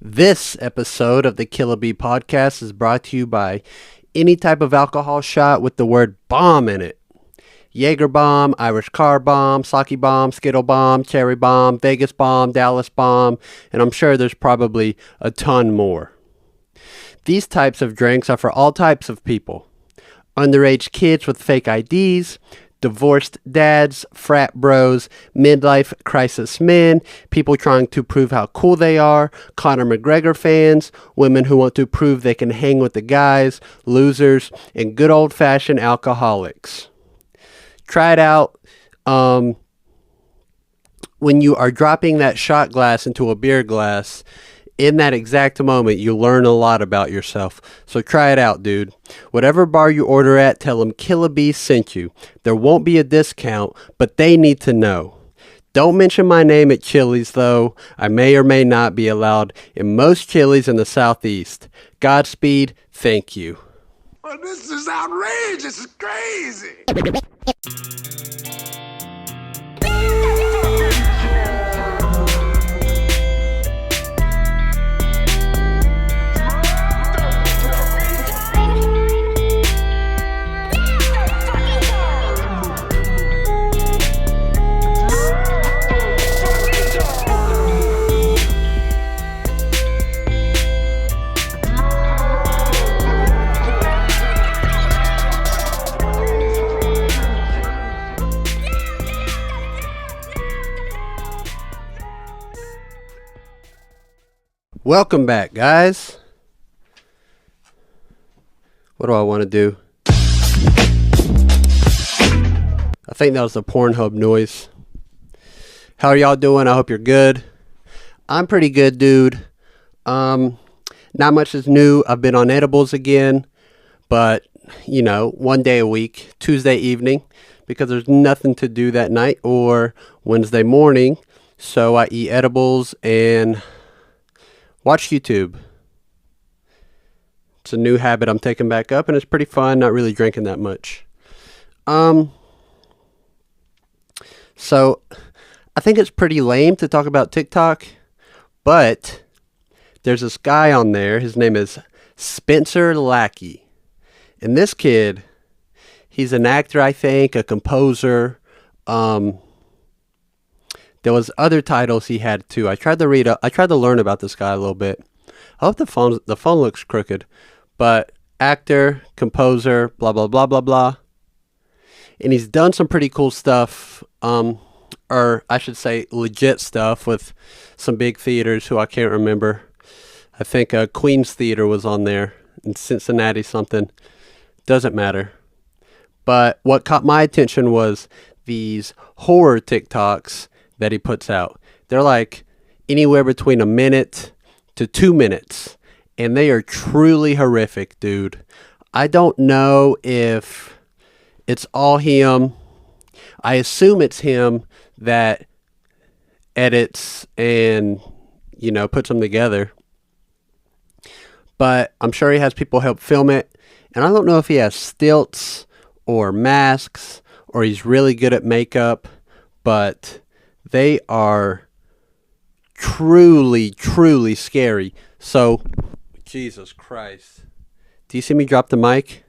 This episode of the Killa podcast is brought to you by any type of alcohol shot with the word bomb in it. Jaeger bomb, Irish car bomb, sake bomb, Skittle bomb, cherry bomb, Vegas bomb, Dallas bomb, and I'm sure there's probably a ton more. These types of drinks are for all types of people. Underage kids with fake IDs, divorced dads, frat bros, midlife crisis men, people trying to prove how cool they are, Conor McGregor fans, women who want to prove they can hang with the guys, losers, and good old-fashioned alcoholics. Try it out when you are dropping that shot glass into a beer glass. In that exact moment, you learn a lot about yourself. So try it out, dude. Whatever bar you order at, tell them Killa B sent you. There won't be a discount, but they need to know. Don't mention my name at Chili's, though. I may or may not be allowed in most Chili's in the Southeast. Godspeed. Thank you. Well, this is outrageous. It's crazy. Welcome back, guys. What do I want to do? I think that was the Pornhub noise. How are y'all doing? I hope you're good. I'm pretty good, dude. Not much is new. I've been on edibles again, but, you know, one day a week, Tuesday evening, because there's nothing to do that night, or Wednesday morning, so I eat edibles and watch YouTube. It's a new habit I'm taking back up, and it's pretty fun. Not really drinking that much. So I think it's pretty lame to talk about TikTok, but there's this guy on there. His name is Spencer Lackey. And this kid, he's an actor, I think, a composer. There was other titles he had too. I tried to learn about this guy a little bit. I hope the phone looks crooked. But actor, composer, blah, blah, blah, blah, blah. And he's done some pretty cool stuff, or I should say legit stuff with some big theaters who I can't remember. I think Queen's Theater was on there in Cincinnati something. Doesn't matter. But what caught my attention was these horror TikToks that he puts out. They're like anywhere between a minute to 2 minutes, and they are truly horrific, dude. I don't know if it's all him. I assume it's him that edits and, you know, puts them together. But I'm sure he has people help film it. And I don't know if he has stilts or masks or he's really good at makeup, but they are truly, truly scary. So, Jesus Christ. Do you see me drop the mic?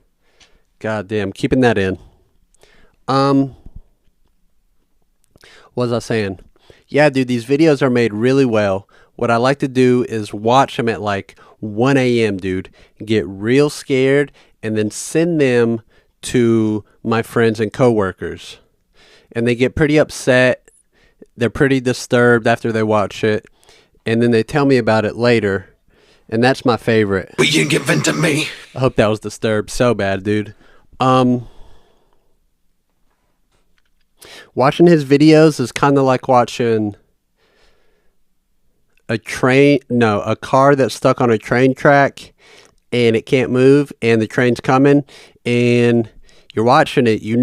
God damn, keeping that in. What was I saying? Yeah, dude, these videos are made really well. What I like to do is watch them at like 1 a.m., dude. Get real scared and then send them to my friends and coworkers. And they get pretty upset. They're pretty disturbed after they watch it. And then they tell me about it later. And that's my favorite. Will you give in to me? I hope that was disturbed so bad, dude. Watching his videos is kind of like watching a car that's stuck on a train track and it can't move and the train's coming and you're watching it. You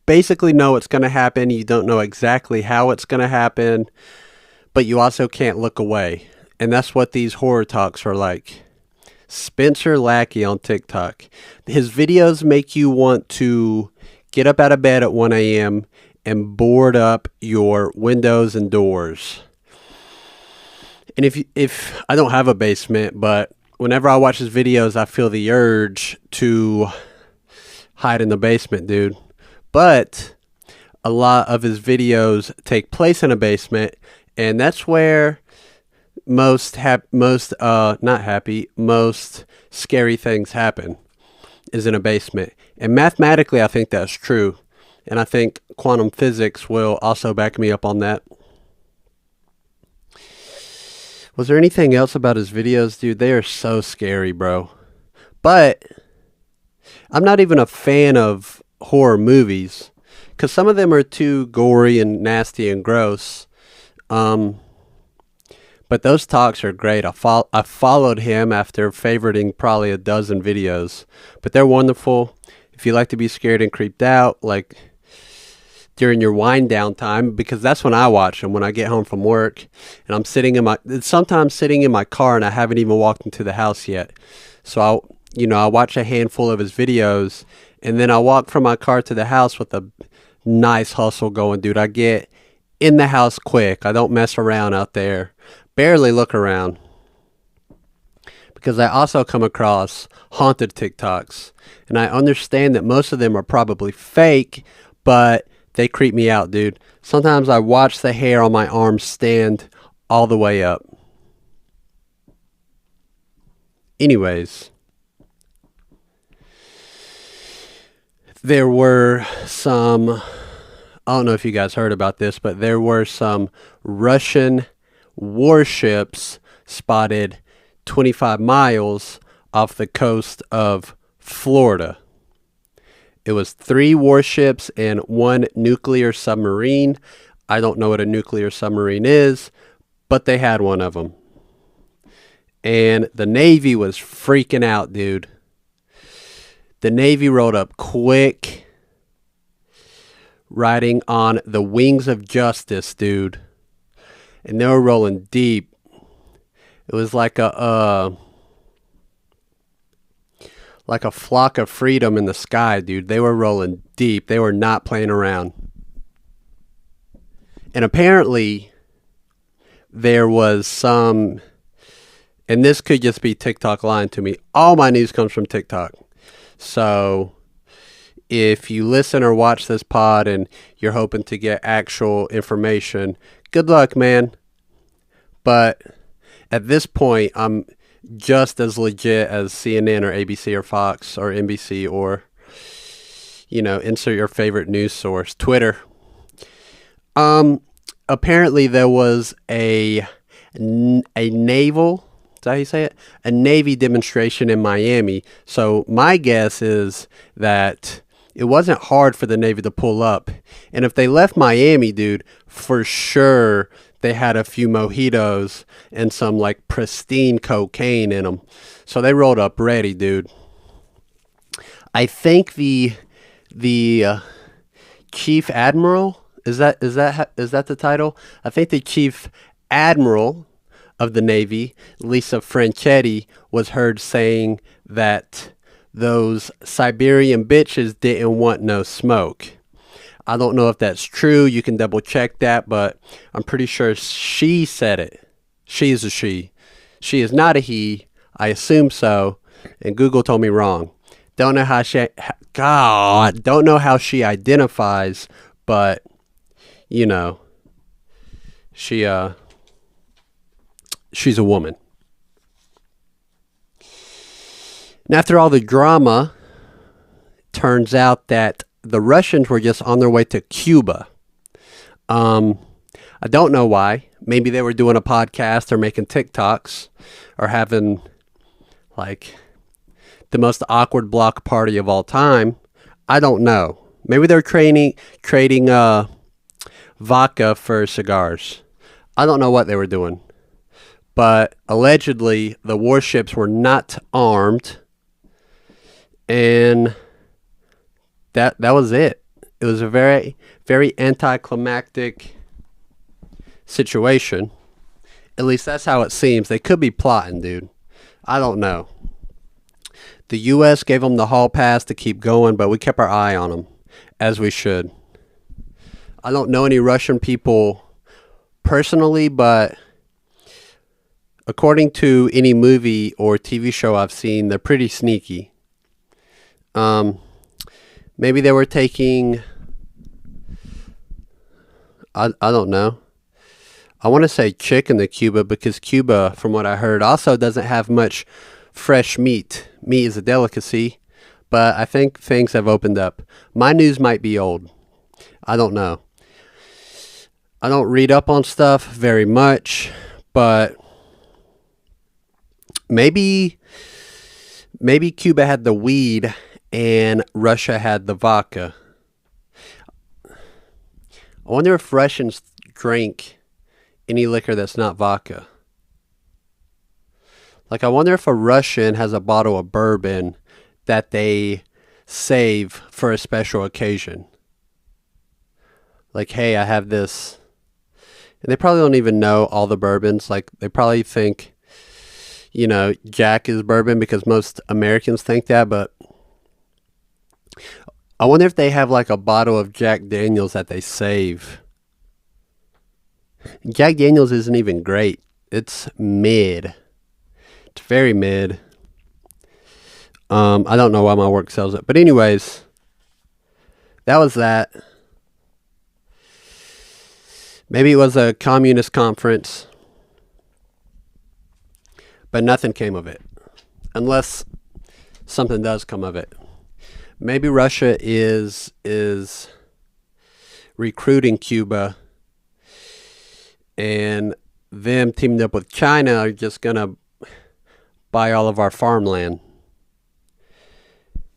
basically know it's going to happen. You don't know exactly how it's going to happen, but you also can't look away. And that's what these horror talks are like. Spencer Lackey on TikTok. His videos make you want to get up out of bed at 1 a.m. and board up your windows and doors. And if I don't have a basement, but whenever I watch his videos, I feel the urge to hide in the basement, dude. But a lot of his videos take place in a basement, and that's where most scary things happen, is in a basement. And mathematically, I think that's true. And I think quantum physics will also back me up on that. Was there anything else about his videos, dude? They are so scary, bro. But I'm not even a fan of horror movies because some of them are too gory and nasty and gross. But those talks are great. I followed him after favoriting probably a dozen videos. But they're wonderful. If you like to be scared and creeped out, like during your wind down time, because that's when I watch them when I get home from work and I'm sometimes sitting in my car and I haven't even walked into the house yet. So I watch a handful of his videos and then I walk from my car to the house with a nice hustle going, dude. I get in the house quick. I don't mess around out there. Barely look around. Because I also come across haunted TikToks. And I understand that most of them are probably fake, but they creep me out, dude. Sometimes I watch the hair on my arms stand all the way up. Anyways, there were some, I don't know if you guys heard about this, but there were some Russian warships spotted 25 miles off the coast of Florida. It was 3 warships and 1 nuclear submarine. I don't know what a nuclear submarine is, but they had one of them. And the Navy was freaking out, dude. The Navy rolled up quick, riding on the wings of justice, dude. And they were rolling deep. It was like a flock of freedom in the sky, dude. They were rolling deep. They were not playing around. And apparently, there was some, and this could just be TikTok lying to me. All my news comes from TikTok. So, if you listen or watch this pod and you're hoping to get actual information, good luck, man. But at this point, I'm just as legit as CNN or ABC or Fox or NBC or, insert your favorite news source, Twitter. Apparently there was a naval, is that how you say it? A Navy demonstration in Miami. So my guess is that it wasn't hard for the Navy to pull up. And if they left Miami, dude, for sure they had a few mojitos and some like pristine cocaine in them. So they rolled up ready, dude. I think the chief admiral, is that the title? I think the chief admiral of the Navy, Lisa Franchetti, was heard saying that those Siberian bitches didn't want no smoke. I don't know if that's true. You can double check that, but I'm pretty sure she said it. She is a she. She is not a he. I assume so. And Google told me wrong. Don't know how she identifies, but she's a woman. And after all the drama, turns out that the Russians were just on their way to Cuba. I don't know why. Maybe they were doing a podcast or making TikToks or having like the most awkward block party of all time. I don't know. Maybe they're trading vodka for cigars. I don't know what they were doing. But allegedly the warships were not armed. And that was it. It was a very, very anticlimactic situation. At least that's how it seems. They could be plotting, dude. I don't know. The U.S. gave them the hall pass to keep going, but we kept our eye on them, as we should. I don't know any Russian people personally, but according to any movie or TV show I've seen, they're pretty sneaky. Maybe they were taking, I don't know. I want to say chicken to Cuba because Cuba, from what I heard, also doesn't have much fresh meat. Meat is a delicacy, but I think things have opened up. My news might be old. I don't know. I don't read up on stuff very much, but maybe Cuba had the weed and Russia had the vodka. I wonder if Russians drink any liquor that's not vodka. Like, I wonder if a Russian has a bottle of bourbon that they save for a special occasion. Like, hey, I have this. And they probably don't even know all the bourbons. Like, they probably think, Jack is bourbon because most Americans think that. But I wonder if they have, like, a bottle of Jack Daniels that they save. Jack Daniels isn't even great. It's mid. It's very mid. I don't know why my work sells it. But anyways, that was that. Maybe it was a communist conference. But nothing came of it. Unless something does come of it. Maybe Russia is recruiting Cuba, and them teamed up with China are just going to buy all of our farmland.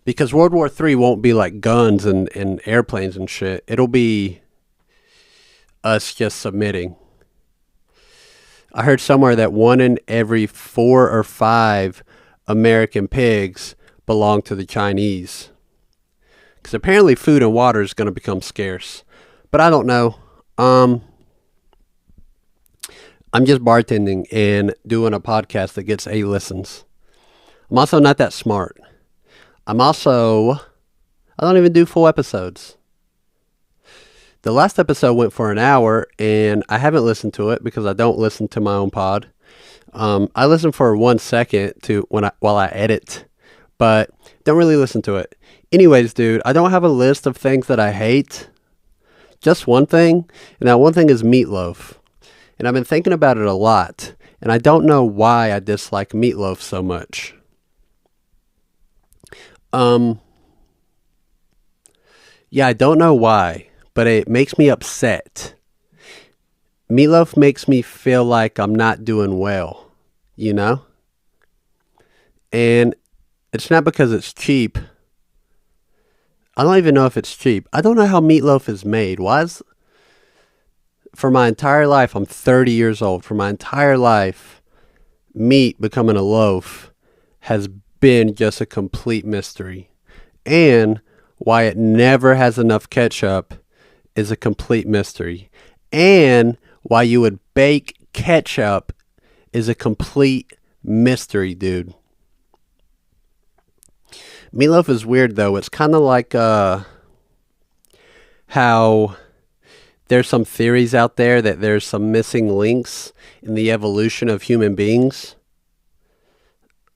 Because World War III won't be like guns and airplanes and shit. It'll be us just submitting. I heard somewhere that 1 in every 4 or 5 American pigs belong to the Chinese. Because apparently food and water is going to become scarce. But I don't know. I'm just bartending and doing a podcast that gets 8 listens. I'm also not that smart. I don't even do full episodes. The last episode went for an hour, and I haven't listened to it because I don't listen to my own pod. I listen for 1 second while I edit, but don't really listen to it. Anyways, dude, I don't have a list of things that I hate. Just one thing, and that one thing is meatloaf. And I've been thinking about it a lot, and I don't know why I dislike meatloaf so much. Yeah, I don't know why, but it makes me upset. Meatloaf makes me feel like I'm not doing well, And it's not because it's cheap. I don't even know if it's cheap. I don't know how meatloaf is made. For my entire life, I'm 30 years old. For my entire life, meat becoming a loaf has been just a complete mystery. And why it never has enough ketchup is a complete mystery. And why you would bake ketchup is a complete mystery, dude. Meatloaf is weird, though. It's kind of like how there's some theories out there that there's some missing links in the evolution of human beings.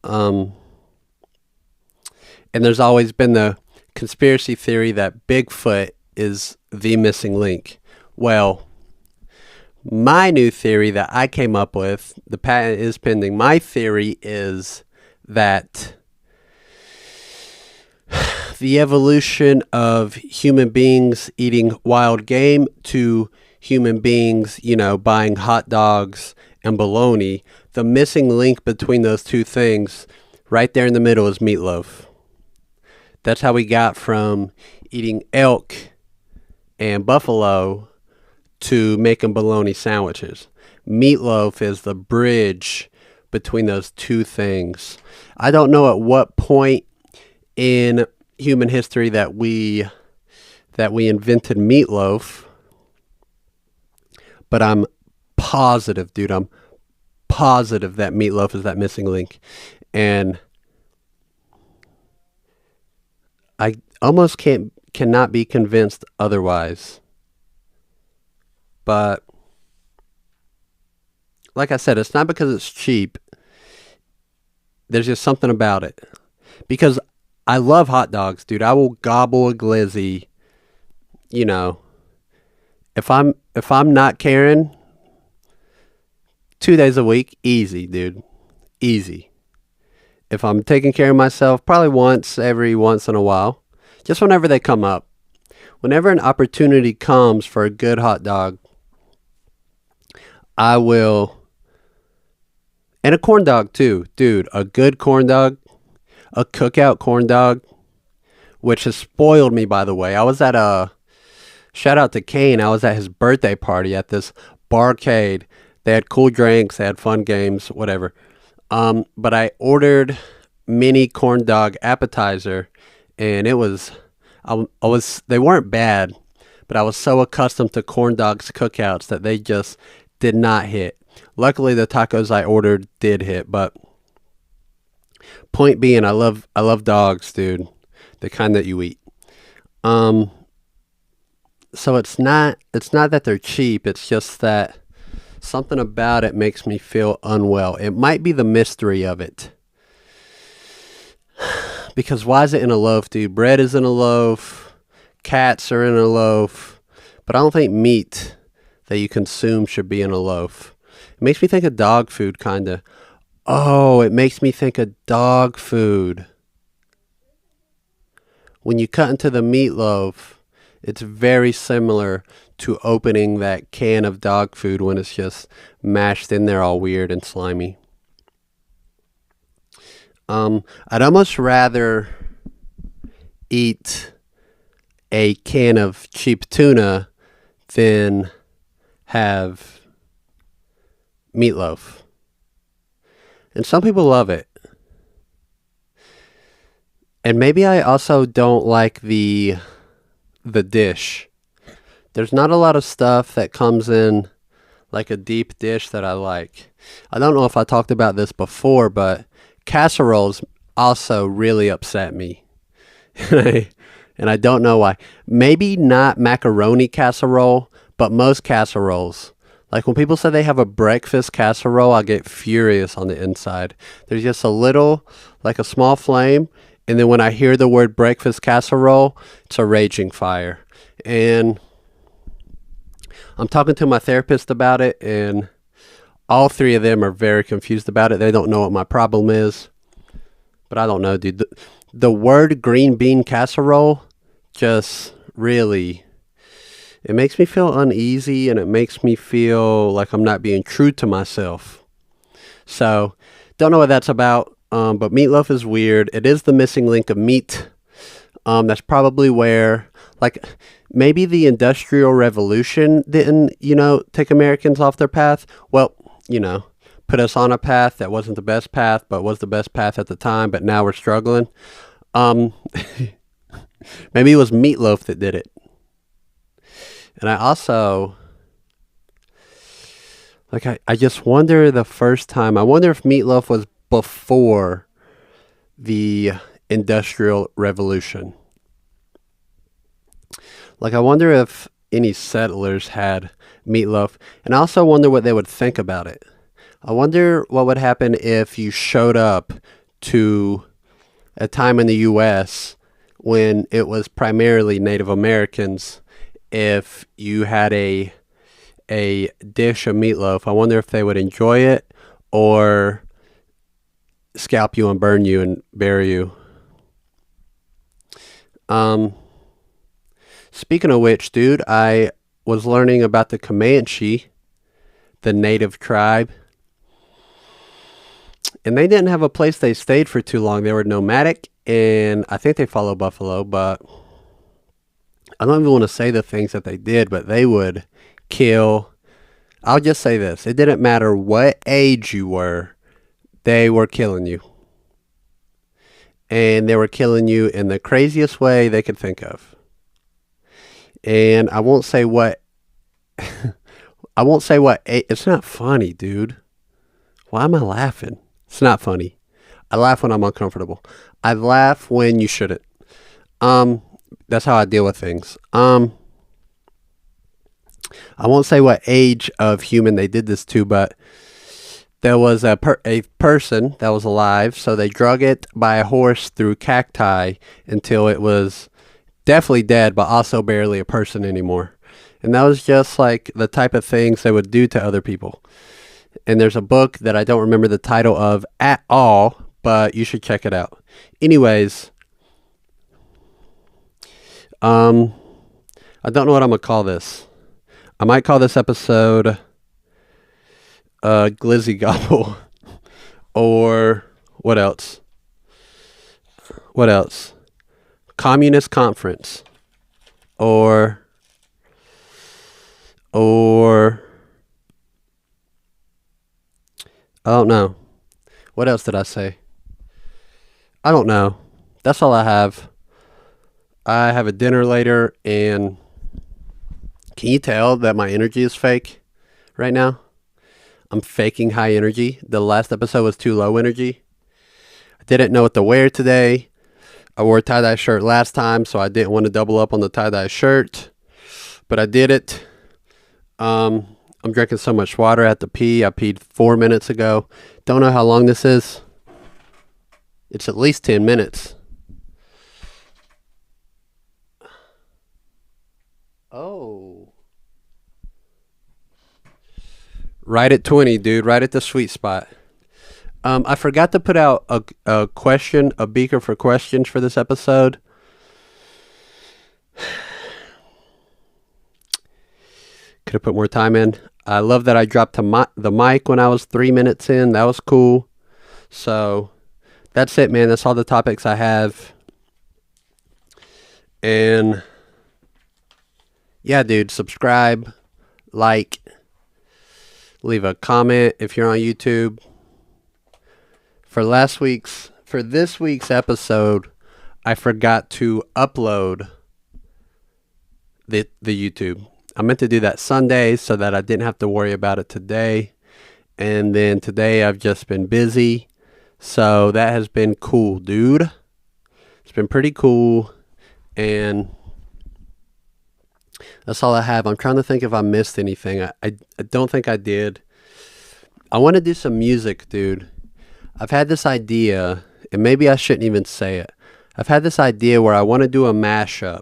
And there's always been the conspiracy theory that Bigfoot is the missing link. Well, my new theory that I came up with, the patent is pending. My theory is that the evolution of human beings eating wild game to human beings, buying hot dogs and bologna, the missing link between those two things right there in the middle is meatloaf. That's how we got from eating elk and buffalo to making bologna sandwiches. Meatloaf is the bridge between those two things. I don't know at what point in human history that we invented meatloaf, but I'm positive, dude. I'm positive that meatloaf is that missing link, and I almost cannot be convinced otherwise. But like I said, it's not because it's cheap. There's just something about it. Because I love hot dogs, dude. I will gobble a glizzy. You know, if I'm not caring, 2 days a week, easy, dude, easy. If I'm taking care of myself, probably once in a while, just whenever they come up. Whenever an opportunity comes for a good hot dog, I will. And a corn dog too, dude. A good corn dog, a cookout corn dog, which has spoiled me, by the way. I was at a shout out to Kane. I was at his birthday party at this barcade. They had cool drinks, they had fun games, whatever. But I ordered mini corn dog appetizer, and it was, I was, they weren't bad, but I was so accustomed to corn dogs cookouts that they just did not hit. Luckily, the tacos I ordered did hit, but point being, I love dogs, dude, the kind that you eat. Um, so it's not that they're cheap. It's just that something about it makes me feel unwell. It might be the mystery of it. Because why is it in a loaf, dude? Bread is in a loaf, cats are in a loaf, but I don't think meat that you consume should be in a loaf. It makes me think of dog food, kind of. Oh, it makes me think of dog food. When you cut into the meatloaf, it's very similar to opening that can of dog food when it's just mashed in there all weird and slimy. I'd almost rather eat a can of cheap tuna than have meatloaf. And some people love it. And maybe I also don't like the dish. There's not a lot of stuff that comes in like a deep dish that I like. I don't know if I talked about this before, but casseroles also really upset me. And I don't know why. Maybe not macaroni casserole, but most casseroles. Like when people say they have a breakfast casserole, I get furious on the inside. There's just a little, like a small flame. And then when I hear the word breakfast casserole, it's a raging fire. And I'm talking to my therapist about it, and all three of them are very confused about it. They don't know what my problem is. But I don't know, dude. The word green bean casserole just really, it makes me feel uneasy, and it makes me feel like I'm not being true to myself. So, don't know what that's about. But meatloaf is weird. It is the missing link of meat. That's probably where, like, maybe the Industrial Revolution didn't, take Americans off their path. Well, put us on a path that wasn't the best path, but was the best path at the time, but now we're struggling. Um, Maybe it was meatloaf that did it. And I also, like, I just wonder the first time, I wonder if meatloaf was before the Industrial Revolution. Like, I wonder if any settlers had meatloaf, and I also wonder what they would think about it. I wonder what would happen if you showed up to a time in the U.S. when it was primarily Native Americans. If you had a dish of meatloaf, I wonder if they would enjoy it or scalp you and burn you and bury you. Um, Speaking of which, dude, I was learning about the Comanche, the native tribe, and they didn't have a place they stayed for too long. They were nomadic, and I think they follow buffalo, but I don't even want to say the things that they did, but they would kill. I'll just say this. It didn't matter what age you were, they were killing you. And they were killing you in the craziest way they could think of. And I won't say what, it's not funny, dude. Why am I laughing? It's not funny. I laugh when I'm uncomfortable. I laugh when you shouldn't. That's how I deal with things. I won't say what age of human they did this to, but there was a person that was alive, so they drug it by a horse through cacti until it was definitely dead, but also barely a person anymore. And that was just like the type of things they would do to other people. And there's a book that I don't remember the title of at all, but you should check it out. Anyways, I don't know what I'm gonna call this. I might call this episode Glizzy Gobble. Or what else? What else? Communist Conference. Or I don't know. What else did I say? I don't know. That's all I have. I have a dinner later, and can you tell that my energy is fake right now? I'm faking high energy. The last episode was too low energy. I didn't know what to wear today. I wore a tie-dye shirt last time, so I didn't want to double up on the tie-dye shirt. But I did it. I'm drinking so much water. I had to pee. I peed 4 minutes ago. Don't know how long this is. It's at least 10 minutes. Oh. Right at 20, dude. Right at the sweet spot. I forgot to put out a question, a beaker for questions for this episode. Could have put more time in. I love that I dropped the mic when I was 3 minutes in. That was cool. So that's it, man. That's all the topics I have. And yeah, dude, subscribe, like, leave a comment if you're on YouTube. For this week's episode, I forgot to upload the YouTube. I meant to do that Sunday so that I didn't have to worry about it today. And then today I've just been busy. So that has been cool, dude. It's been pretty cool. And that's all I have. I'm trying to think if I missed anything. I don't think I did. I want to do some music, dude. I've had this idea, and maybe I shouldn't even say it. I've had this idea where I want to do a mashup.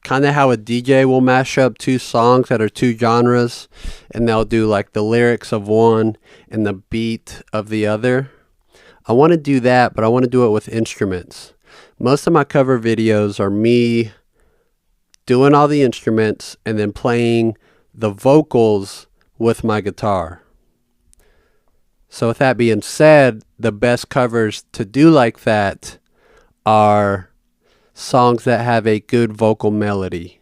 Kind of how a DJ will mash up two songs that are two genres, and they'll do like the lyrics of one and the beat of the other. I want to do that, but I want to do it with instruments. Most of my cover videos are me doing all the instruments and then playing the vocals with my guitar. So with that being said, the best covers to do like that are songs that have a good vocal melody.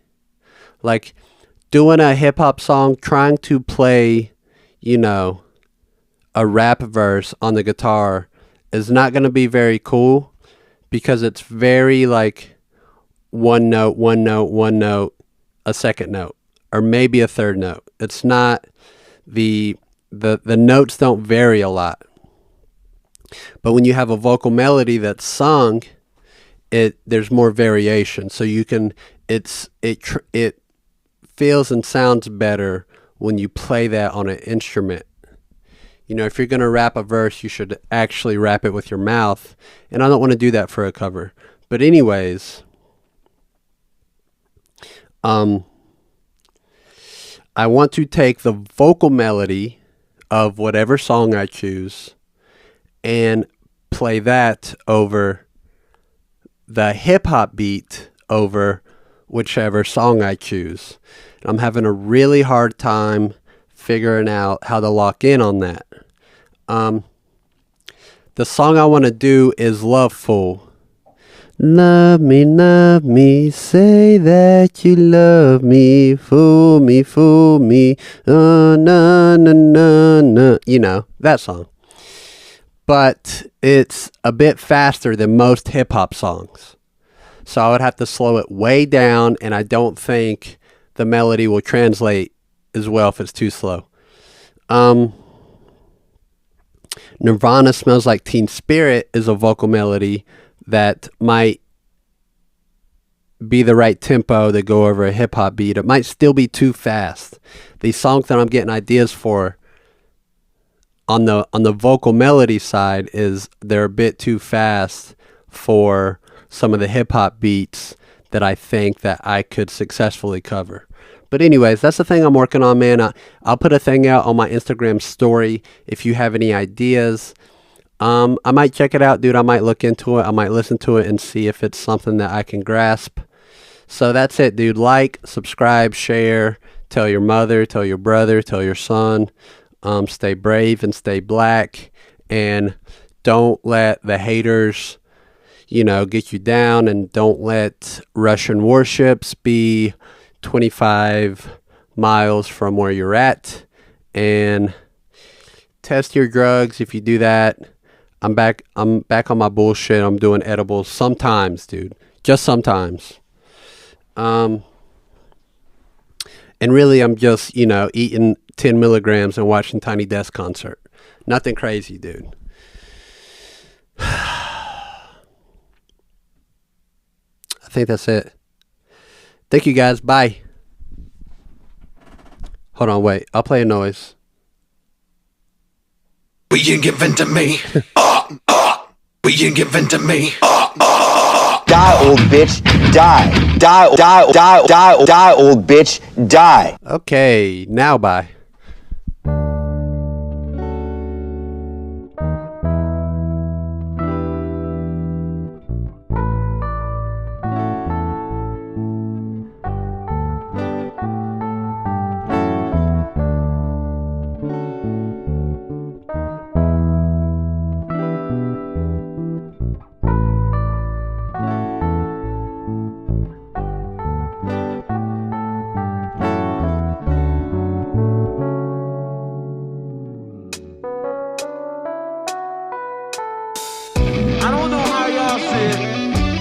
Like doing a hip hop song, trying to play, a rap verse on the guitar is not going to be very cool because it's very like one note, a second note, or maybe a third note. It's not the notes don't vary a lot. But when you have a vocal melody that's sung, there's more variation. So you can it feels and sounds better when you play that on an instrument. If you're going to rap a verse, you should actually rap it with your mouth. And I don't want to do that for a cover. But anyways, I want to take the vocal melody of whatever song I choose and play that over the hip hop beat over whichever song I choose. I'm having a really hard time figuring out how to lock in on that. The song I want to do is Loveful. Love me, say that you love me, fool me, oh, na, na, na, na. That song. But it's a bit faster than most hip-hop songs. So I would have to slow it way down, and I don't think the melody will translate as well if it's too slow. Nirvana Smells Like Teen Spirit is a vocal melody that might be the right tempo to go over a hip-hop beat. It might still be too fast. These songs that I'm getting ideas for, on the vocal melody side is they're a bit too fast for some of the hip hop beats that I think that I could successfully cover. But anyways, that's the thing I'm working on, man. I'll put a thing out on my Instagram story if you have any ideas. I might check it out, dude. I might look into it. I might listen to it and see if it's something that I can grasp. So that's it, dude. Like, subscribe, share, tell your mother, tell your brother, tell your son. Stay brave and stay black, and don't let the haters, get you down, and don't let Russian warships be 25 miles from where you're at, and test your drugs. If you do that, I'm back on my bullshit. I'm doing edibles sometimes, dude. Just sometimes. And really, I'm just, eating 10 milligrams and watching Tiny Desk concert. Nothing crazy, dude. I think that's it. Thank you, guys. Bye. Hold on, wait. I'll play a noise. We ain't giving to me. We ain't giving to me. Die, old bitch, die. Die, old bitch, die. Okay, now bye.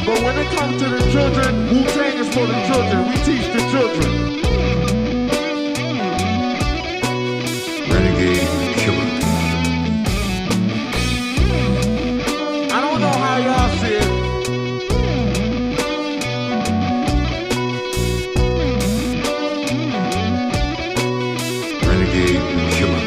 But when it comes to the children, Wu-Tang is for the children. We teach the children. Renegade killer. I don't know how y'all see it. Renegade killer.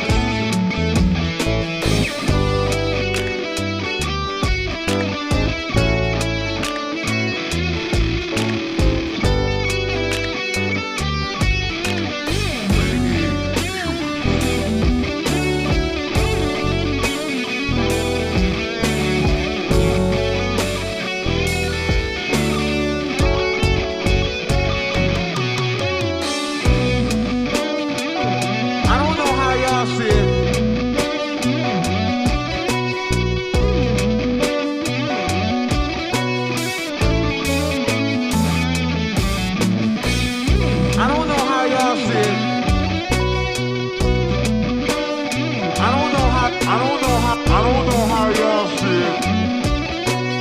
I don't know how y'all see it.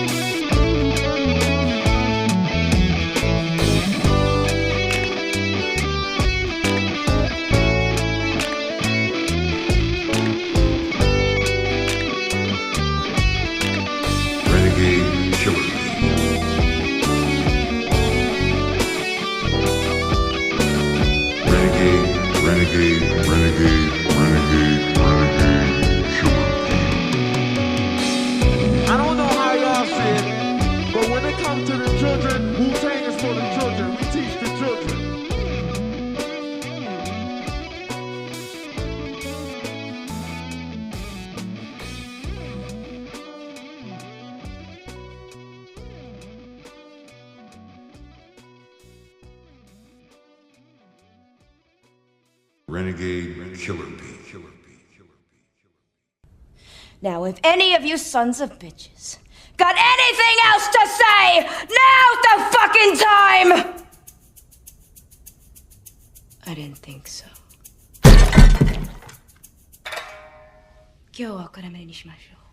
Renegade killer. Renegade killer. I don't know how y'all see it, but when it comes to the children, Wu-Tang is for the children. We teach the children. Renegade killer bee. Now, if any of you sons of bitches got anything else to say, now's the fucking time! I didn't think so. 今日はこれまでにしましょう。